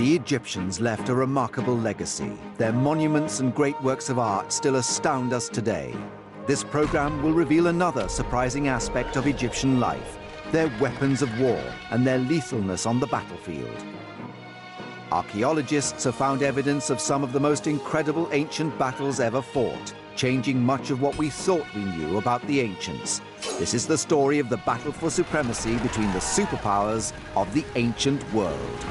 The Egyptians left a remarkable legacy. Their monuments and great works of art still astound us today. This program will reveal another surprising aspect of Egyptian life, their weapons of war and their lethalness on the battlefield. Archaeologists have found evidence of some of the most incredible ancient battles ever fought, changing much of what we thought we knew about the ancients. This is the story of the battle for supremacy between the superpowers of the ancient world.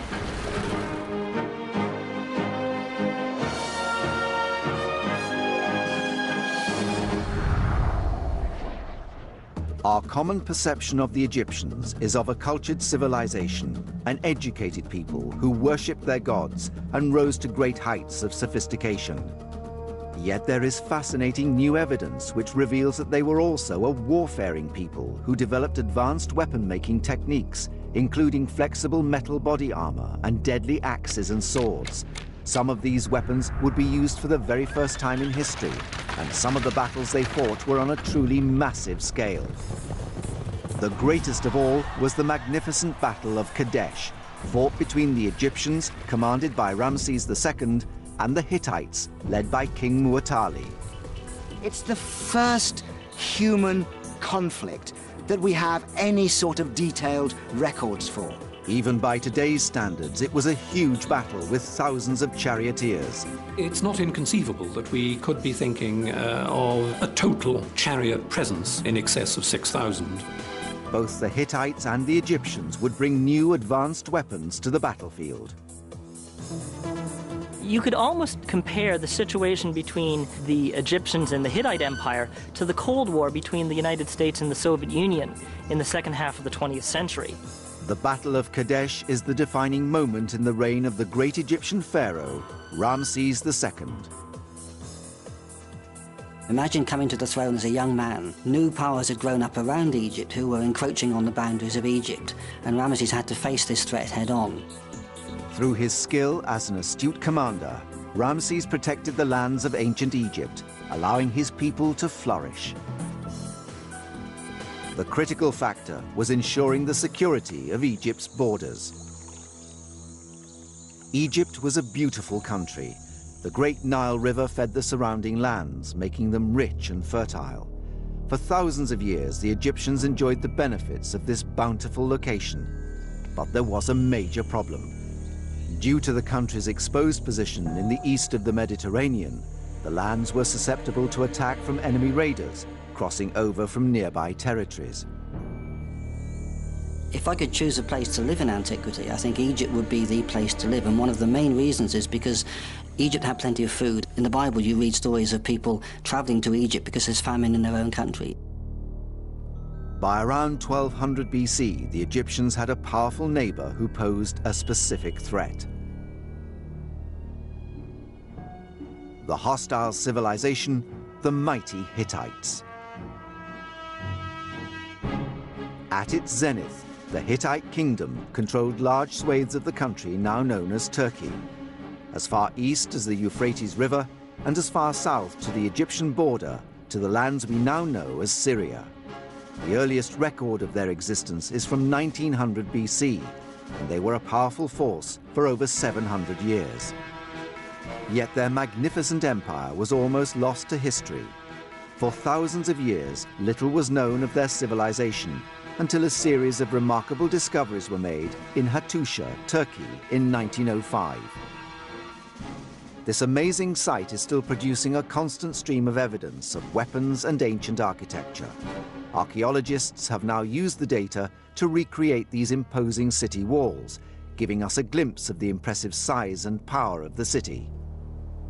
Our common perception of the Egyptians is of a cultured civilization, an educated people who worshipped their gods and rose to great heights of sophistication. Yet there is fascinating new evidence which reveals that they were also a warfaring people who developed advanced weapon-making techniques, including flexible metal body armor and deadly axes and swords. Some of these weapons would be used for the very first time in history, and some of the battles they fought were on a truly massive scale. The greatest of all was the magnificent Battle of Kadesh, fought between the Egyptians, commanded by Ramses II, and the Hittites, led by King Muwatalli. It's the first human conflict that we have any sort of detailed records for. Even by today's standards, it was a huge battle with thousands of charioteers. It's not inconceivable that we could be thinking of a total chariot presence in excess of 6,000. Both the Hittites and the Egyptians would bring new advanced weapons to the battlefield. You could almost compare the situation between the Egyptians and the Hittite Empire to the Cold War between the United States and the Soviet Union in the second half of the 20th century. The Battle of Kadesh is the defining moment in the reign of the great Egyptian pharaoh, Ramses II. Imagine coming to the throne as a young man. New powers had grown up around Egypt who were encroaching on the boundaries of Egypt, and Ramses had to face this threat head-on. Through his skill as an astute commander, Ramses protected the lands of ancient Egypt, allowing his people to flourish. The critical factor was ensuring the security of Egypt's borders. Egypt was a beautiful country. The great Nile River fed the surrounding lands, making them rich and fertile. For thousands of years, the Egyptians enjoyed the benefits of this bountiful location. But there was a major problem. Due to the country's exposed position in the east of the Mediterranean, the lands were susceptible to attack from enemy raiders, crossing over from nearby territories. If I could choose a place to live in antiquity, I think Egypt would be the place to live. And one of the main reasons is because Egypt had plenty of food. In the Bible, you read stories of people traveling to Egypt because there's famine in their own country. By around 1200 BC, the Egyptians had a powerful neighbor who posed a specific threat. The hostile civilization, the mighty Hittites. At its zenith, the Hittite kingdom controlled large swathes of the country now known as Turkey, as far east as the Euphrates River and as far south to the Egyptian border to the lands we now know as Syria. The earliest record of their existence is from 1900 BC, and they were a powerful force for over 700 years. Yet their magnificent empire was almost lost to history. For thousands of years, little was known of their civilization, until a series of remarkable discoveries were made in Hattusha, Turkey, in 1905. This amazing site is still producing a constant stream of evidence of weapons and ancient architecture. Archaeologists have now used the data to recreate these imposing city walls, giving us a glimpse of the impressive size and power of the city.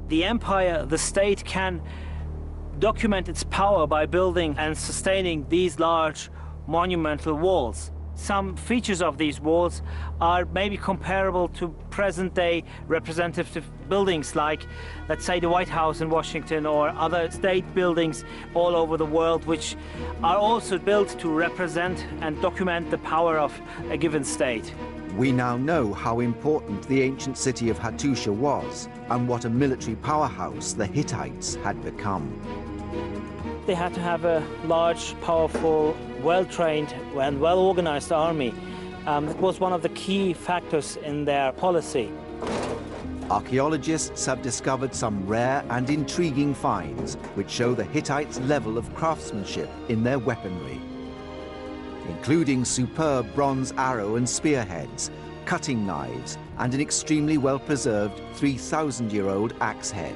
The empire, the state, can document its power by building and sustaining these large monumental walls. Some features of these walls are maybe comparable to present-day representative buildings like, let's say, the White House in Washington or other state buildings all over the world, which are also built to represent and document the power of a given state. We now know how important the ancient city of Hattusha was and what a military powerhouse the Hittites had become. They had to have a large, powerful, well-trained and well-organized army. It was one of the key factors in their policy. Archaeologists have discovered some rare and intriguing finds which show the Hittites' level of craftsmanship in their weaponry, including superb bronze arrow and spearheads, cutting knives, and an extremely well-preserved 3,000-year-old axe head.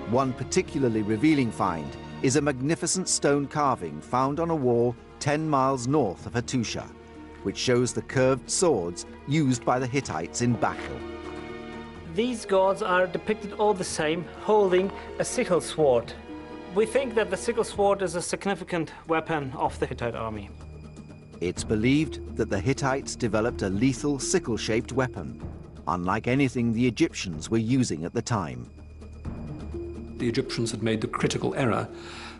One particularly revealing find is a magnificent stone carving found on a wall 10 miles north of Hattusha, which shows the curved swords used by the Hittites in battle. These gods are depicted all the same, holding a sickle sword. We think that the sickle sword is a significant weapon of the Hittite army. It's believed that the Hittites developed a lethal sickle-shaped weapon, unlike anything the Egyptians were using at the time. The Egyptians had made the critical error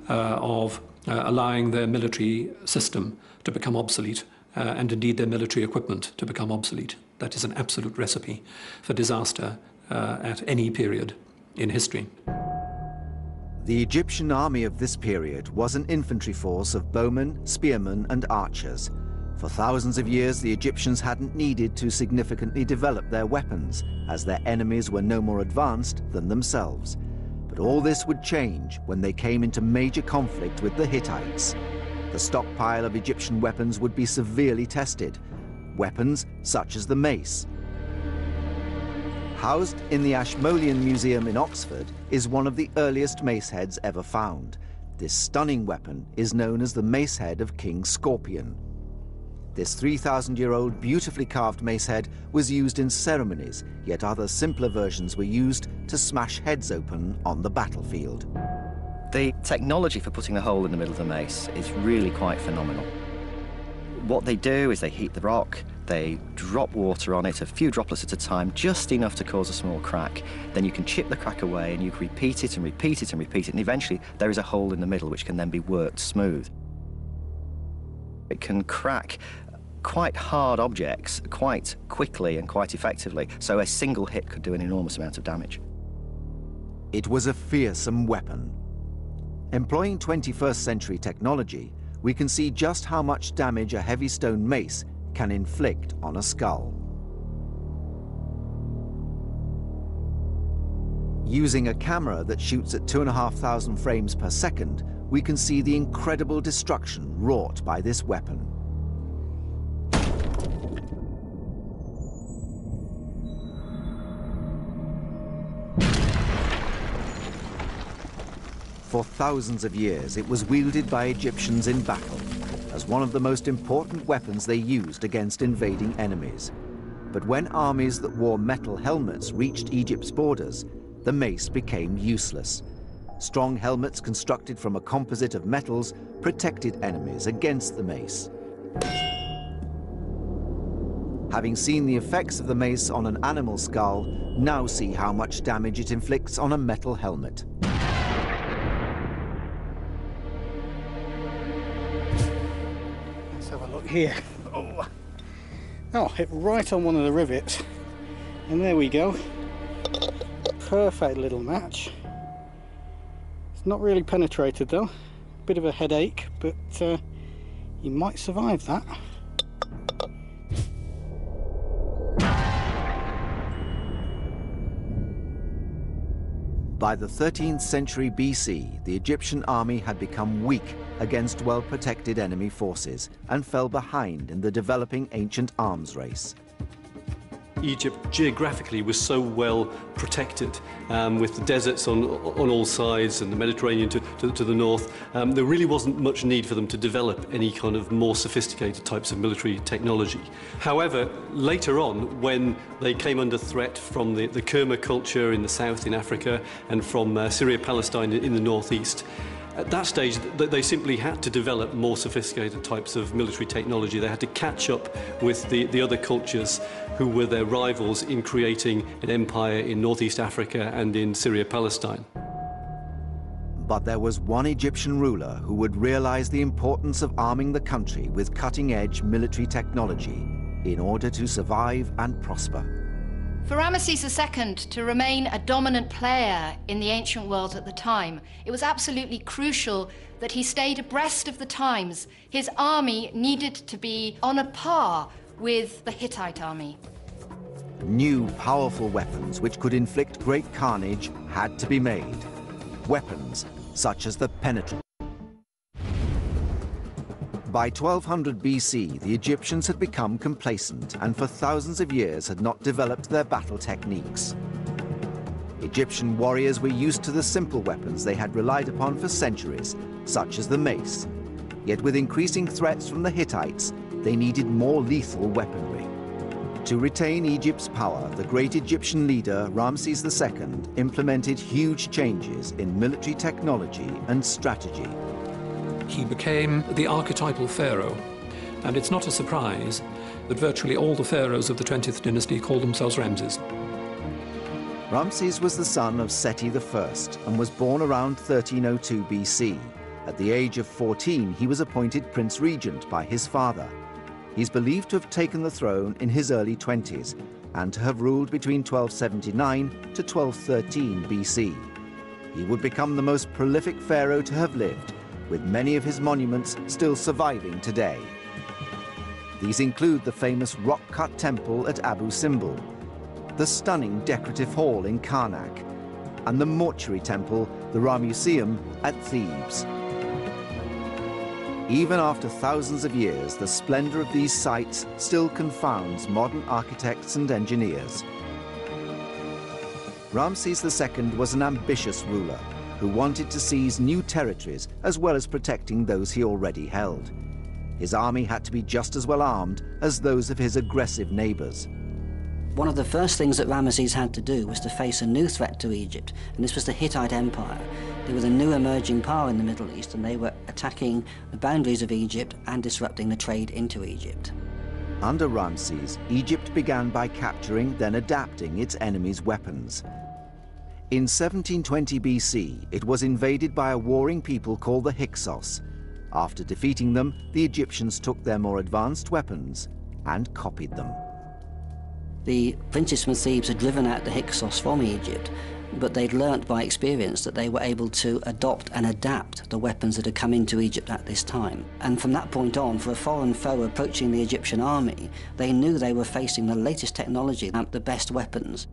of allowing their military system to become obsolete, and indeed their military equipment to become obsolete. That is an absolute recipe for disaster at any period in history. The Egyptian army of this period was an infantry force of bowmen, spearmen, and archers. For thousands of years, the Egyptians hadn't needed to significantly develop their weapons, as their enemies were no more advanced than themselves. But all this would change when they came into major conflict with the Hittites. The stockpile of Egyptian weapons would be severely tested. Weapons such as the mace. Housed in the Ashmolean Museum in Oxford is one of the earliest mace heads ever found. This stunning weapon is known as the mace head of King Scorpion. This 3,000-year-old beautifully carved mace head was used in ceremonies, yet other simpler versions were used to smash heads open on the battlefield. The technology for putting the hole in the middle of the mace is really quite phenomenal. What they do is they heat the rock, they drop water on it, a few droplets at a time, just enough to cause a small crack. Then you can chip the crack away and you can repeat it and repeat it and repeat it, and eventually there is a hole in the middle which can then be worked smooth. It can crack quite hard objects quite quickly and quite effectively, so a single hit could do an enormous amount of damage. It was a fearsome weapon. Employing 21st century technology, we can see just how much damage a heavy stone mace can inflict on a skull. Using a camera that shoots at 2,500 frames per second, we can see the incredible destruction wrought by this weapon. For thousands of years, it was wielded by Egyptians in battle as one of the most important weapons they used against invading enemies. But when armies that wore metal helmets reached Egypt's borders, the mace became useless. Strong helmets constructed from a composite of metals protected enemies against the mace. Having seen the effects of the mace on an animal skull, now see how much damage it inflicts on a metal helmet. Let's have a look here. Oh, hit right on one of the rivets. And there we go. Perfect little match. It's not really penetrated though. Bit of a headache, but you might survive that. By the 13th century BC, the Egyptian army had become weak against well-protected enemy forces and fell behind in the developing ancient arms race. Egypt geographically was so well protected, with the deserts on all sides and the Mediterranean to the north. There really wasn't much need for them to develop any kind of more sophisticated types of military technology. However, later on, when they came under threat from the Kerma culture in the south in Africa and from Syria-Palestine in the northeast, at that stage, they simply had to develop more sophisticated types of military technology. They had to catch up with the other cultures who were their rivals in creating an empire in northeast Africa and in Syria-Palestine. But there was one Egyptian ruler who would realize the importance of arming the country with cutting-edge military technology in order to survive and prosper. For Ramesses II to remain a dominant player in the ancient world at the time, it was absolutely crucial that he stayed abreast of the times. His army needed to be on a par with the Hittite army. New, powerful weapons which could inflict great carnage had to be made. Weapons such as the penetrative. By 1200 BC, the Egyptians had become complacent and for thousands of years had not developed their battle techniques. Egyptian warriors were used to the simple weapons they had relied upon for centuries, such as the mace. Yet with increasing threats from the Hittites, they needed more lethal weaponry. To retain Egypt's power, the great Egyptian leader, Ramses II, implemented huge changes in military technology and strategy. He became the archetypal pharaoh, and it's not a surprise that virtually all the pharaohs of the 20th dynasty called themselves Ramses. Ramses was the son of Seti I and was born around 1302 BC. At the age of 14, he was appointed Prince Regent by his father. He's believed to have taken the throne in his early 20s and to have ruled between 1279 to 1213 BC. He would become the most prolific pharaoh to have lived, with many of his monuments still surviving today. These include the famous rock-cut temple at Abu Simbel, the stunning decorative hall in Karnak, and the mortuary temple, the Ra Museum, at Thebes. Even after thousands of years, the splendor of these sites still confounds modern architects and engineers. Ramses II was an ambitious ruler who wanted to seize new territories as well as protecting those he already held. His army had to be just as well armed as those of his aggressive neighbors. One of the first things that Ramesses had to do was to face a new threat to Egypt, and this was the Hittite Empire. They were the new emerging power in the Middle East, and they were attacking the boundaries of Egypt and disrupting the trade into Egypt. Under Ramses, Egypt began by capturing, then adapting its enemies' weapons. In 1720 BC, it was invaded by a warring people called the Hyksos. After defeating them, the Egyptians took their more advanced weapons and copied them. The princes from Thebes had driven out the Hyksos from Egypt, but they'd learnt by experience that they were able to adopt and adapt the weapons that had come into Egypt at this time. And from that point on, for a foreign foe approaching the Egyptian army, they knew they were facing the latest technology and the best weapons.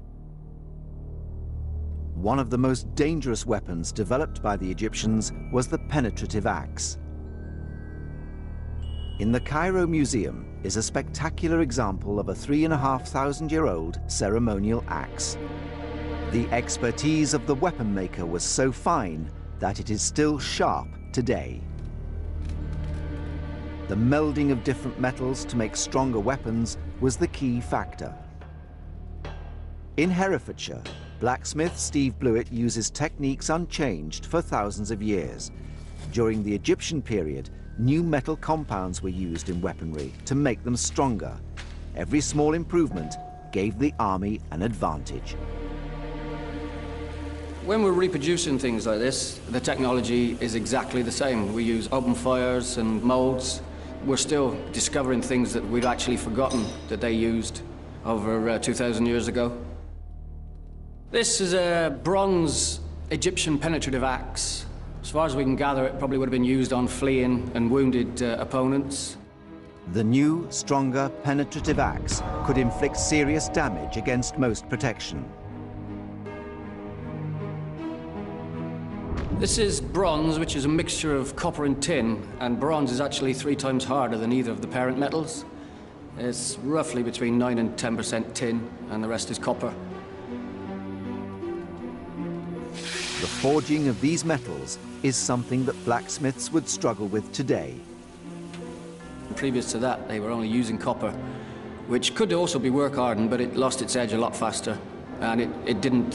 One of the most dangerous weapons developed by the Egyptians was the penetrative axe. In the Cairo Museum is a spectacular example of a 3,500-year-old ceremonial axe. The expertise of the weapon maker was so fine that it is still sharp today. The melding of different metals to make stronger weapons was the key factor. In Herefordshire, blacksmith Steve Blewett uses techniques unchanged for thousands of years. During the Egyptian period, new metal compounds were used in weaponry to make them stronger. Every small improvement gave the army an advantage. When we're reproducing things like this, the technology is exactly the same. We use open fires and molds. We're still discovering things that we'd actually forgotten that they used over 2,000 years ago. This is a bronze Egyptian penetrative axe. As far as we can gather, it probably would have been used on fleeing and wounded opponents. The new, stronger penetrative axe could inflict serious damage against most protection. This is bronze, which is a mixture of copper and tin, and bronze is actually 3 times harder than either of the parent metals. It's roughly between 9 and 10% tin, and the rest is copper. The forging of these metals is something that blacksmiths would struggle with today. Previous to that, they were only using copper, which could also be work hardened, but it lost its edge a lot faster, and it didn't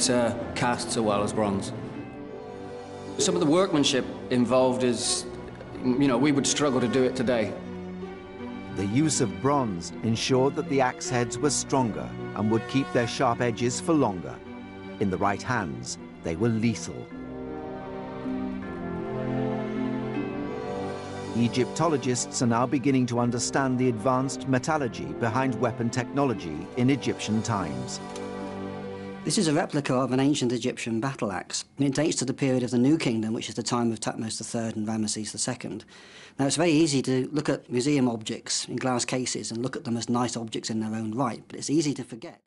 cast so well as bronze. Some of the workmanship involved is, you know, we would struggle to do it today. The use of bronze ensured that the axe heads were stronger and would keep their sharp edges for longer. In the right hands, they were lethal. Egyptologists are now beginning to understand the advanced metallurgy behind weapon technology in Egyptian times. This is a replica of an ancient Egyptian battle axe, and it dates to the period of the New Kingdom, which is the time of Thutmose III and Ramesses II. Now, it's very easy to look at museum objects in glass cases and look at them as nice objects in their own right, but it's easy to forget.